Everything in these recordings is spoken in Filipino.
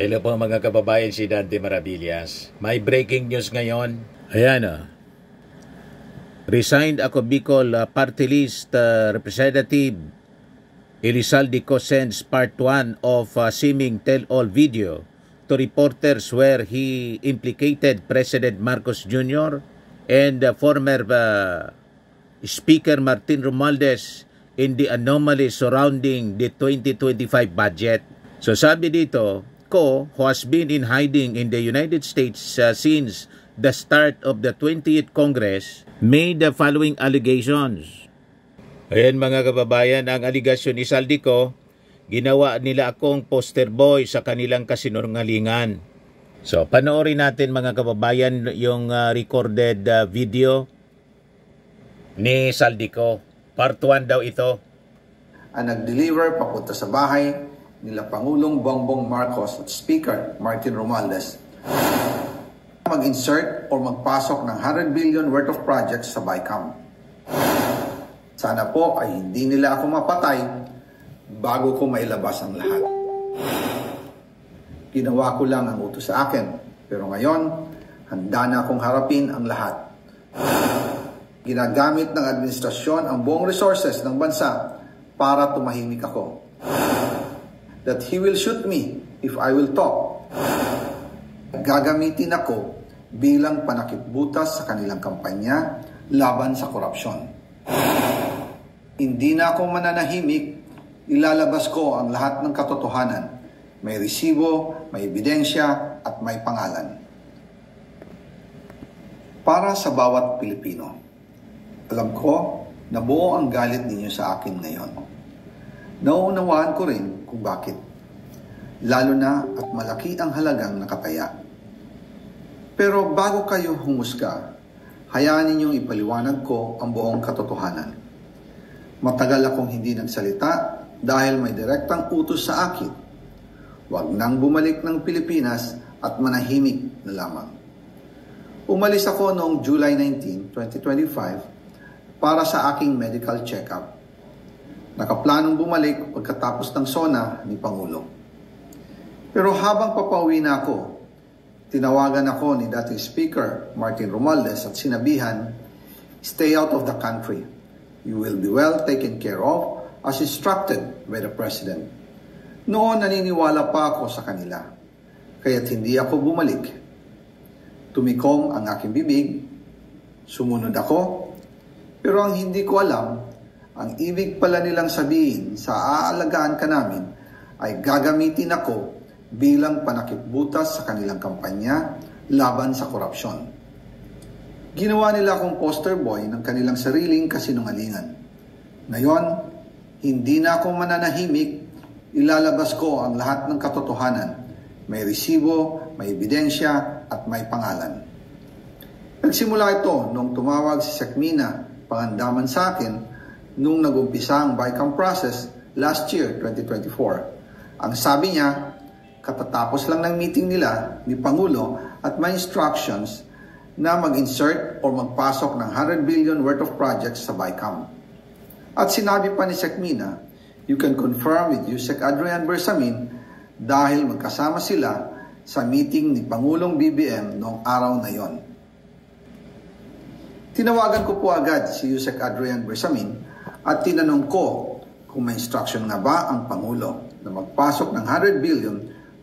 Hello po mga kababayan, si Dante Maravillas. May breaking news ngayon. Ayan Resigned ako Bicol Party List Representative Elizalde Co sends part 1 of seeming tell-all video to reporters where he implicated President Marcos Jr. and former Speaker Martin Romualdez in the anomalies surrounding the 2025 budget. So sabi dito, Ko, who has been in hiding in the United States since the start of the 20th Congress, made the following allegations. Ayan mga kababayan, ang aligasyon ni Saldico, ginawa nila akong poster boy sa kanilang kasinungalingan. So panoorin natin mga kababayan yung recorded video ni Saldico. Part 1 daw ito. Ang nag-deliver papunta sa bahay nila Pangulong Bongbong Marcos at Speaker Martin Romualdez mag-insert o magpasok ng 100 billion worth of projects sa BICAM. Sana po ay hindi nila ako mapatay bago ko mailabas ang lahat. Ginawa ko lang ang utos sa akin, pero ngayon, handa na akong harapin ang lahat. Ginagamit ng administrasyon ang buong resources ng bansa para tumahimik ako. That he will shoot me if I will talk. Gagamitin ako bilang panakipbutas sa kanilang kampanya laban sa korupsyon. Hindi na ako mananahimik, ilalabas ko ang lahat ng katotohanan. May resibo, may ebidensya, at may pangalan. Para sa bawat Pilipino, alam ko na buo ang galit ninyo sa akin ngayon. Nauunawaan ko rin kung bakit. Lalo na at malaki ang halagang nakataya. Pero bago kayo humusga, hayaan ninyong ipaliwanag ko ang buong katotohanan. Matagal akong hindi nagsalita dahil may direktang utos sa akin. Huwag nang bumalik ng Pilipinas at manahimik na lamang. Umalis ako noong July 19, 2025 para sa aking medical check-up. Nakaplanong bumalik pagkatapos ng SONA ni Pangulo. Pero habang papauwi na ako, tinawagan ako ni dating Speaker Martin Romualdez at sinabihan, "Stay out of the country. You will be well taken care of as instructed by the President." Noon naniniwala pa ako sa kanila, kaya't hindi ako bumalik. Tumikom ang aking bibig, sumunod ako, pero ang hindi ko alam, ang ibig pala nilang sabihin sa aalagaan ka namin ay gagamitin ako bilang panakipbutas sa kanilang kampanya laban sa korupsyon. Ginawa nila akong poster boy ng kanilang sariling kasinungalingan. Ngayon, hindi na ako mananahimik, ilalabas ko ang lahat ng katotohanan. May resibo, may ebidensya, at may pangalan. Nagsimula ito nung tumawag si Sekmina Pangandaman sa akin nung nag-umpisa ang BICAM process last year, 2024. Ang sabi niya, katatapos lang ng meeting nila ni Pangulo at may instructions na mag-insert o magpasok ng 100 billion worth of projects sa BICAM. At sinabi pa ni Sekmina, you can confirm with Yusek Adrian Bersamin dahil magkasama sila sa meeting ni Pangulong BBM noong araw na yon. Tinawagan ko po agad si Yusek Adrian Bersamin at tinanong ko kung may instruction na ba ang Pangulo na magpasok ng 100 billion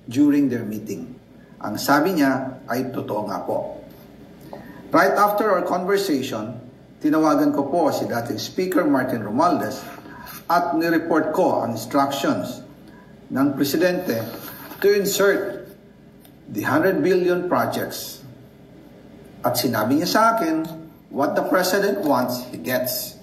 during their meeting. Ang sabi niya ay totoo nga po. Right after our conversation, tinawagan ko po si dating Speaker Martin Romualdez at nireport ko ang instructions ng Presidente to insert the 100 billion projects. At sinabi niya sa akin, what the President wants, he gets.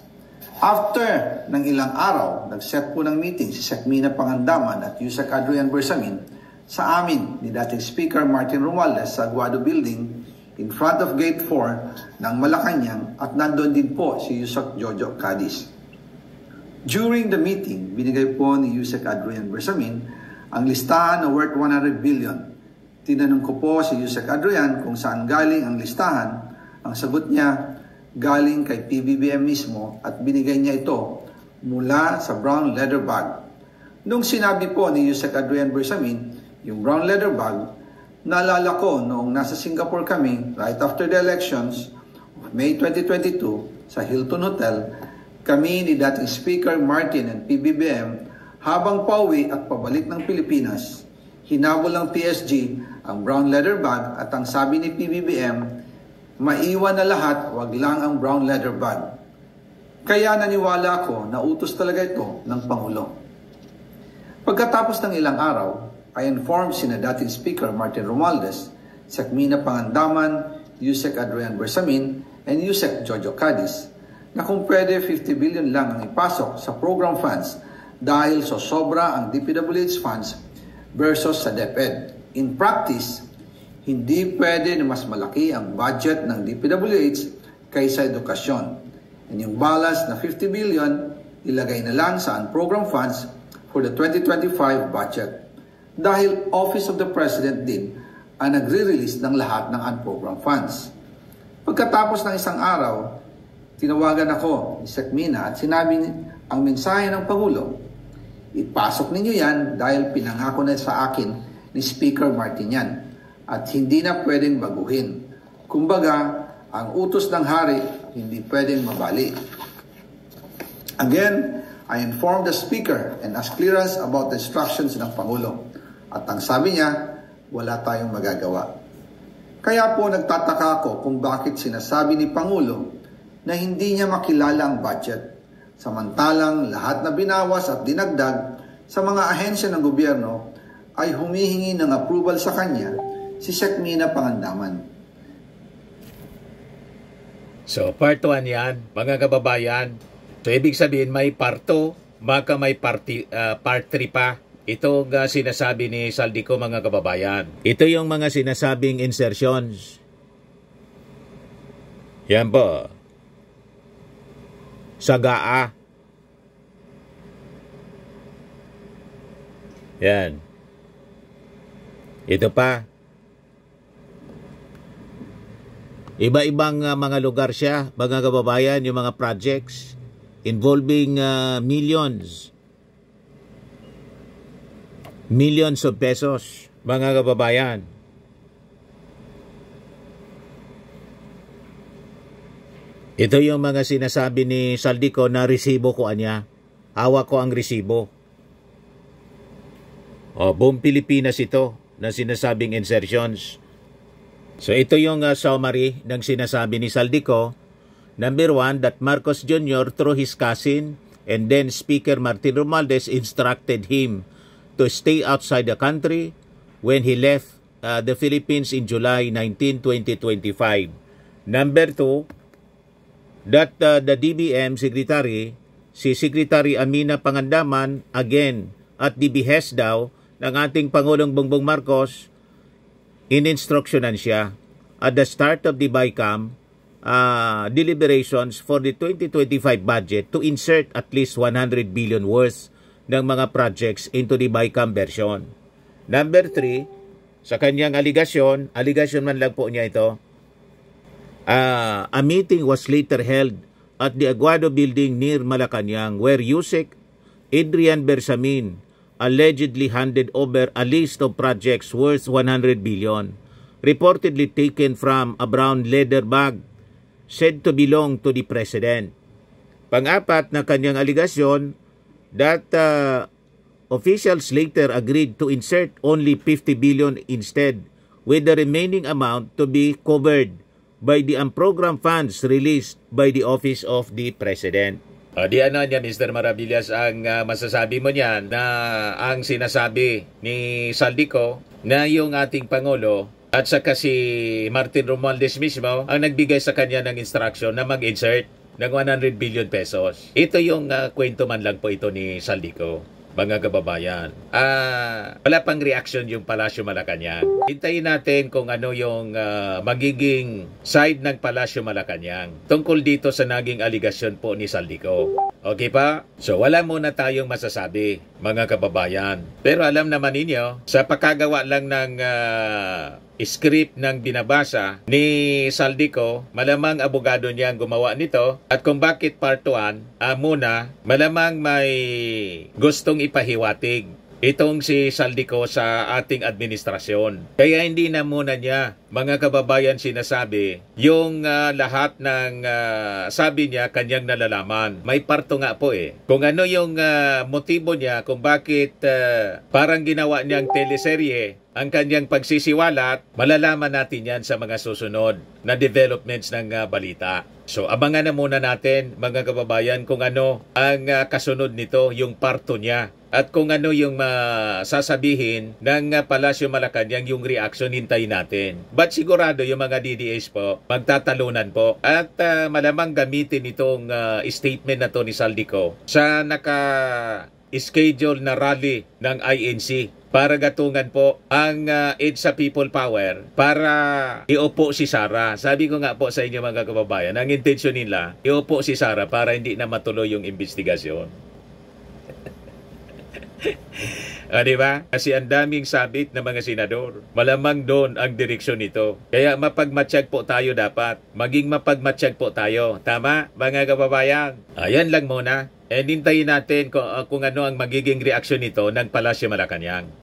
After ng ilang araw, nag-set po ng meeting si Sekmina Pangandaman at Yusek Adrian Bersamin sa amin ni dating Speaker Martin Romualdez sa Aguado Building in front of Gate 4 ng Malacanang at nandun din po si Yusek Jojo Cadiz. During the meeting, binigay po ni Yusek Adrian Bersamin ang listahan na worth 100 billion. Tinanong ko po si Yusek Adrian kung saan galing ang listahan. Ang sagot niya, galing kay PBBM mismo at binigay niya ito mula sa brown leather bag. Nung sinabi po ni Yusek Adrian Bersamin, yung brown leather bag, naalala ko noong nasa Singapore kami right after the elections of May 2022 sa Hilton Hotel, kami ni dating Speaker Martin and PBBM habang pauwi at pabalik ng Pilipinas, hinabol ng PSG ang brown leather bag at ang sabi ni PBBM, maiwan na lahat, wag lang ang brown leather bag. Kaya naniwala ako na utos talaga ito ng Pangulo. Pagkatapos ng ilang araw, I informed sina dating Speaker Martin Romualdez, Sekmina Pangandaman, Yusek Adrian Bersamin, and Yusek Jojo Cadiz na kung pwede 50 billion lang ang ipasok sa program funds dahil so sobra ang DPWH funds versus sa DepEd. In practice, hindi pwede na mas malaki ang budget ng DPWH kaysa edukasyon. And yung balance na 50 billion, ilagay na lang sa program funds for the 2025 budget. Dahil Office of the President din ang nagre-release ng lahat ng unprogrammed funds. Pagkatapos ng isang araw, tinawagan ako ni Sekmina at sinabi ang mensahe ng Pangulo, ipasok ninyo yan dahil pinangako na sa akin ni Speaker Martin yan at hindi na pwedeng baguhin. Kumbaga, ang utos ng hari hindi pwedeng mabali. Again, I informed the Speaker and asked clearance about the instructions ng Pangulo. At ang sabi niya, wala tayong magagawa. Kaya po nagtataka ako kung bakit sinasabi ni Pangulo na hindi niya makilala ang budget. Samantalang lahat na binawas at dinagdag sa mga ahensya ng gobyerno ay humihingi ng approval sa kanya si Sekmina Pangandaman. So, part 1 yan, mga kababayan. So, ibig sabihin may part 2, baka may part 3 pa. Ito ang sinasabi ni Saldico, mga kababayan. Ito yung mga sinasabing insertions. Yan po. Sagaa. Yan. Ito pa. Iba-ibang mga lugar siya, mga kababayan, yung mga projects involving millions of pesos, mga kababayan. Ito yung mga sinasabi ni Saldico na resibo ko niya. Hawak ko ang resibo. Buong Pilipinas ito na sinasabing insertions. So ito yung summary ng sinasabi ni Saldico. Number 1, that Marcos Jr. through his cousin and then Speaker Martin Romualdez instructed him to stay outside the country when he left the Philippines in July 19, 2025. Number 2, that the DBM Secretary, si Secretary Amina Pangandaman, again, at the behest daw ng ating Pangulong Bongbong Marcos, in-instructionan siya at the start of the BICAM deliberations for the 2025 budget to insert at least 100 billion worth ng mga projects into the BICAM version. Number 3, sa kanyang aligasyon man lang po niya ito, a meeting was later held at the Aguado building near Malacanang where Yusek Adrian Bersamin allegedly handed over a list of projects worth 100 billion, reportedly taken from a brown leather bag said to belong to the President. Pang-apat na kanyang aligasyon, that officials later agreed to insert only 50 billion instead, with the remaining amount to be covered by the unprogrammed funds released by the Office of the President. Di ano niya, Mr. Maravillas, ang masasabi mo niyan na ang sinasabi ni Saldico na yung ating Pangulo at saka si Martin Romualdez mismo ang nagbigay sa kanya ng instruction na mag-insert ng 100 billion pesos. Ito yung kwento man lang po ito ni Saldico, mga kababayan. Wala pang reaction yung Palasyo Malacanang. Hintayin natin kung ano yung magiging side ng Palasyo Malacanang tungkol dito sa naging aligasyon po ni Saldico. Okay pa? So wala muna tayong masasabi, mga kababayan. Pero alam naman ninyo, sa pagkagawa lang ng script ng binabasa ni Saldico, malamang abogado niya ang gumawa nito, at kung bakit part 1 muna, malamang may gustong ipahiwatig itong si Saldico sa ating administrasyon. Kaya hindi na muna niya, mga kababayan, sinasabi yung lahat ng sabi niya kanyang nalalaman. May parto nga po eh. Kung ano yung motibo niya kung bakit parang ginawa niyang teleserye ang kanyang pagsisiwalat, malalaman natin yan sa mga susunod na developments ng balita. So abangan na muna natin, mga kababayan, kung ano ang kasunod nito, yung parto niya. At kung ano yung sasabihin ng Palasyo Malacanang, yung reaction, hintayin natin. But sigurado yung mga DDS po, magtatalunan po. At malamang gamitin itong statement na to ni Saldico sa naka-schedule na rally ng INC para gatungan po ang EDSA People Power para iupo si Sara. Sabi ko nga po sa inyo, mga kababayan, ang intensyon nila, iupo si Sara para hindi na matuloy yung investigasyon. Diba? Kasi ang daming sabit na mga senador. Malamang doon ang direksyon nito. Kaya mapagmatsyag po tayo dapat. Maging mapagmatsyag po tayo. Tama, mga kababayan? Ayan lang muna. And hintayin natin kung ano ang magiging reaksyon nito ng Palasyo Malacanang.